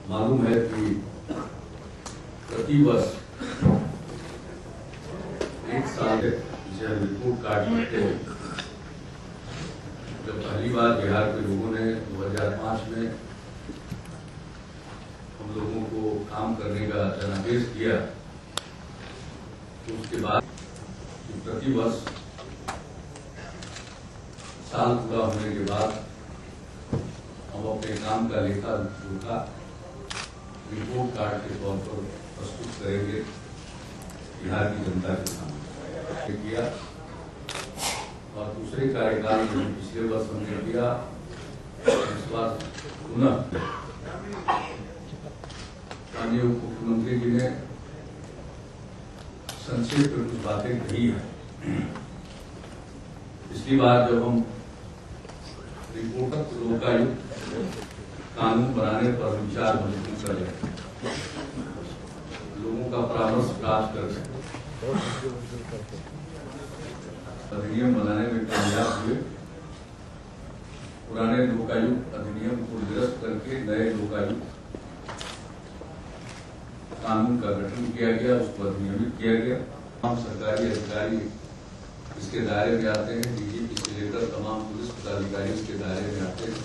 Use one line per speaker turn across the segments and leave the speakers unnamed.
मालूम है कि प्रतिवर्ष एक साल जब रिपोर्ट कार्ड करते हैं, जब पहली बार बिहार के लोगों ने 2005 में हम लोगों को काम करने का जनादेश दिया, तो उसके बाद प्रतिवर्ष साल पूरा होने के बाद हम अपने काम का लेखा जोखा रिपोर्ट कार्ड के तौर पर प्रस्तुत करेंगे बिहार की जनता के सामने किया। और दूसरे कार्यकाल में पिछले वर्ष हमने किया, इस बार पुनः माननीय उप मुख्यमंत्री जी ने संक्षेप में कुछ बातें कही है। पिछली बार जब हम रिपोर्टर लोकायुक्त कानून बनाने पर विचार मंजूर कर रहे, लोगों का परामर्श प्राप्त कर रहे, अधिनियम बनाने में कामयाब हुए। पुराने लोकायुक्त अधिनियम को निरस्त करके नए लोकायुक्त कानून का गठन किया गया, उसको अधिनियमित किया गया। तमाम सरकारी अधिकारी इसके दायरे में आते हैं, डीजीपी से लेकर तमाम पुलिस पदाधिकारी इसके दायरे में आते हैं।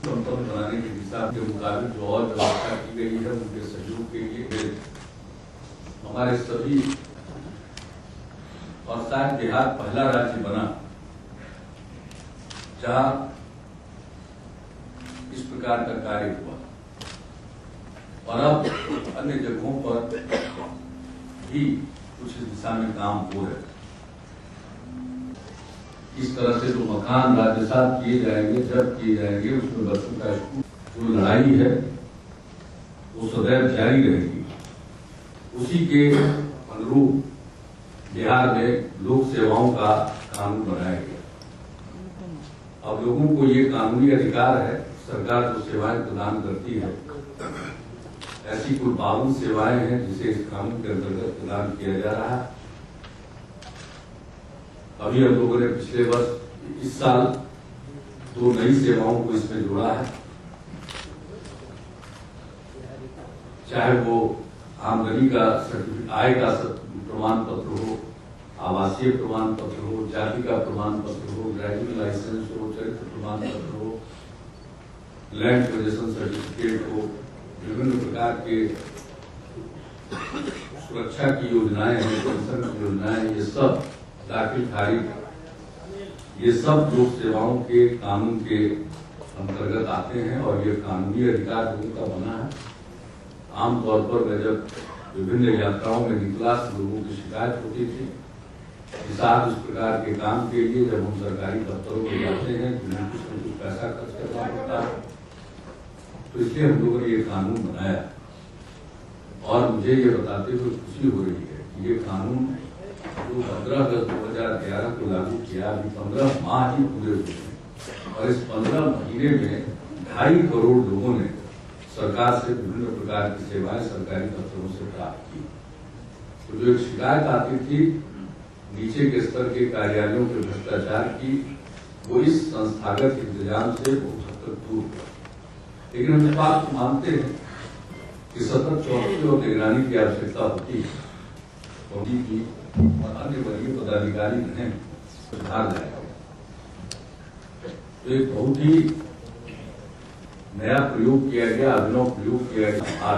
संपन्न बनाने की दिशा के मुताबिक जो और व्यवस्था की गई है, उनके सहयोग के लिए हमारे सभी, और शायद बिहार पहला राज्य बना जहां इस प्रकार का कार्य हुआ, और अब अन्य जगहों पर भी कुछ इस दिशा में काम हो रहे हैं। इस तरह से जो मकान राज्यसात किए जाएंगे, जब किए जाएंगे, उसमें बच्चों का जो लड़ाई है वो सदैव जारी रहेगी। उसी के अनुरूप बिहार में लोक सेवाओं का कानून बनाया गया। अब लोगों को ये कानूनी अधिकार है, सरकार जो सेवाएं प्रदान करती है, ऐसी कुल 52 सेवाएं हैं जिसे इस कानून के अंतर्गत प्रदान किया जा रहा है। अभी हम लोगों ने पिछले वर्ष इस साल 2 नई सेवाओं को इसमें जोड़ा है, चाहे वो आमदनी का आय का प्रमाण पत्र हो, आवासीय प्रमाण पत्र हो, जाति का प्रमाण पत्र हो, ड्राइविंग लाइसेंस हो, चरित्र प्रमाण पत्र हो, लैंड पोजीशन सर्टिफिकेट हो, विभिन्न प्रकार के सुरक्षा की योजनाएं हैं, पेंशन की योजनाएं, ये सब दाखिल खारिज, ये सब लोक सेवाओं के कानून के अंतर्गत आते हैं, और ये कानूनी अधिकार लोगों का बना है। आमतौर पर मैं जब विभिन्न यात्राओं में निकला, लोगों की शिकायत होती थी कि साथ इस प्रकार के काम के लिए जब हम सरकारी दफ्तरों में जाते हैं तो उन्हें कुछ न कुछ पैसा खर्च करना पड़ता है। तो इसलिए हम लोगों ने ये कानून बनाया, और मुझे ये बताते हुए खुशी हो रही है कि ये कानून जो 15 अगस्त 2011 को लागू किया, अभी 15 माह ही पूरे हुए हैं, और इस 15 महीने में 2.5 करोड़ लोगों ने सरकार से विभिन्न प्रकार की सेवाएं सरकारी दफ्तरों से प्राप्त की। तो जो एक शिकायत आती थी नीचे के स्तर के कार्यालयों के भ्रष्टाचार की, वो इस संस्थागत इंतजाम से बहुत हद तक दूर हुआ। लेकिन हम इस बात को मानते हैं कि सतत चौकसी और निगरानी की आवश्यकता होती है, और अन्य वरीय पदाधिकारी इन्हें सुधार लाएगा। तो एक बहुत ही नया प्रयोग किया गया, अभिनव प्रयोग किया गया।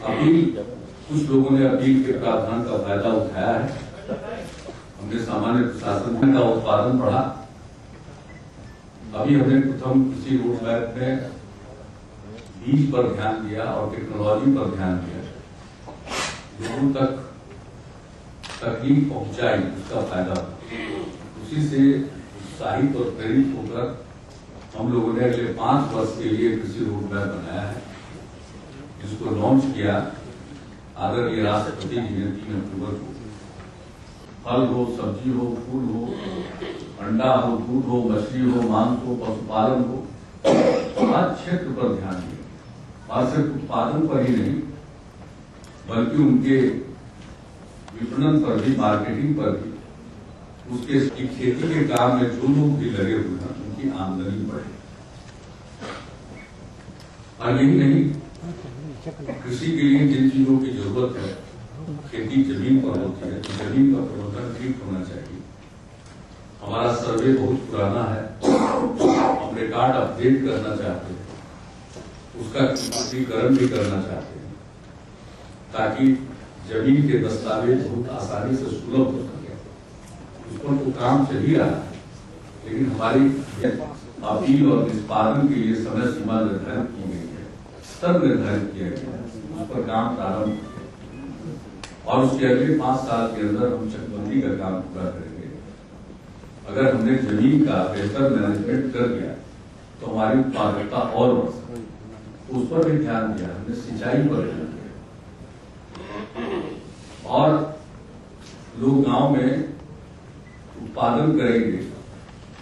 अपील, कुछ लोगों ने अपील के प्रावधान का फायदा उठाया है। हमने सामान्य प्रशासन का उत्पादन बढ़ा। अभी हमने प्रथम किसी रोड मैप में बीज पर ध्यान दिया और टेक्नोलॉजी पर ध्यान दिया, लोगों तक तकनीक पहुंचाई, उसका फायदा। उसी से उत्साहित और प्रेरित होकर हम लोगों ने अगले 5 वर्ष के लिए कृषि रोड मैप बनाया है, जिसको लॉन्च किया आदरणीय राष्ट्रपति जी ने 3 अक्टूबर को। फल हो, सब्जी हो, फूल हो, अंडा हो, दूध हो, मछली हो, मांस हो, पशुपालन हो, हर क्षेत्र पर ध्यान दिया। और सिर्फ उत्पादन पर ही नहीं, बल्कि उनके विपणन पर भी, मार्केटिंग पर भी, उसके खेती के काम में जो लोग भी लगे हुए हैं उनकी की आमदनी बढ़े। और यही नहीं, कृषि के लिए जिन चीजों की जरूरत है, खेती जमीन पर होती है, तो जमीन का प्रबंधन ठीक होना चाहिए। हमारा सर्वे बहुत पुराना है, अपने कार्ड अपडेट करना चाहते हैं, उसका कंप्यूटरीकरण भी करना चाहते हैं, ताकि जमीन के दस्तावेज बहुत आसानी से सुलभ हो सके। उस पर तो काम चल ही रहा है, लेकिन हमारी अपील और निष्पादन के लिए समय सीमा निर्धारित की गई है, स्तर निर्धारित किया गया है, उस पर काम प्रारंभ और उसके अगले 5 साल के अंदर हम चकबंदी का काम पूरा करेंगे। अगर हमने जमीन का बेहतर मैनेजमेंट कर दिया तो हमारी उत्पादकता और बढ़ सकती है। उस पर भी ध्यान दिया, हमने सिंचाई पर ध्यान दिया और लोग गांव में उत्पादन करेंगे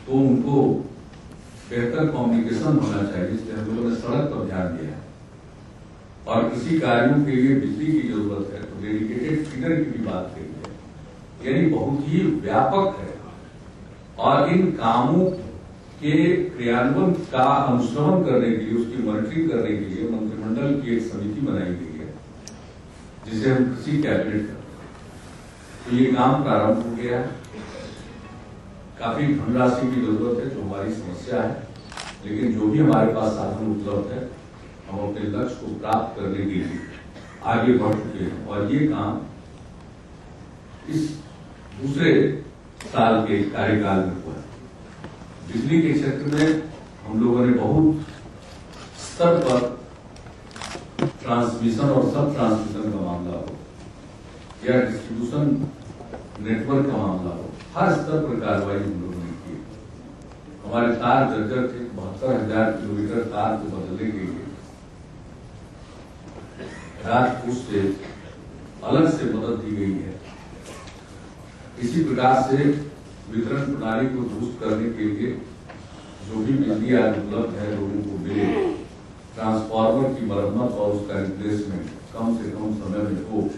तो उनको बेहतर कम्युनिकेशन होना चाहिए, इसलिए हम लोगों ने सड़क पर ध्यान दिया है। और किसी कार्यों के लिए बिजली की जरूरत है तो डेडिकेटेड फीडर की भी बात कही है, यानी बहुत ही व्यापक है। और इन कामों के क्रियान्वयन का अनुश्रवण करने के लिए, उसकी मॉनिटरिंग करने के लिए मंत्रिमंडल की एक समिति बनाई गई है, जिसे हम कृषि कैबिनेट करते हैं। तो ये काम प्रारंभ हो गया है। काफी धनराशि की जरूरत है, जो हमारी समस्या है, लेकिन जो भी हमारे पास साधन उपलब्ध है, हम अपने लक्ष्य को प्राप्त करने के लिए आगे बढ़ चुके हैं। और ये काम इस दूसरे साल के कार्यकाल में हुआ है। बिजली के क्षेत्र में हम लोगों ने बहुत स्तर पर ट्रांसमिशन और सब ट्रांसमिशन का मामला हो या डिस्ट्रीब्यूशन नेटवर्क का मामला हो, हर स्तर पर कार्रवाई हम लोगों ने की। हमारे तार जर्जर थे, 72,000 किलोमीटर तार को बदलने के लिए राजकोष से अलग से मदद दी गई है। इसी प्रकार से वितरण प्रणाली को दुरुस्त करने के लिए जो भी बिजली आज उपलब्ध है लोगों को मिले, ट्रांसफार्मर की मरम्मत और उसका रिप्लेसमेंट कम से कम समय में हो।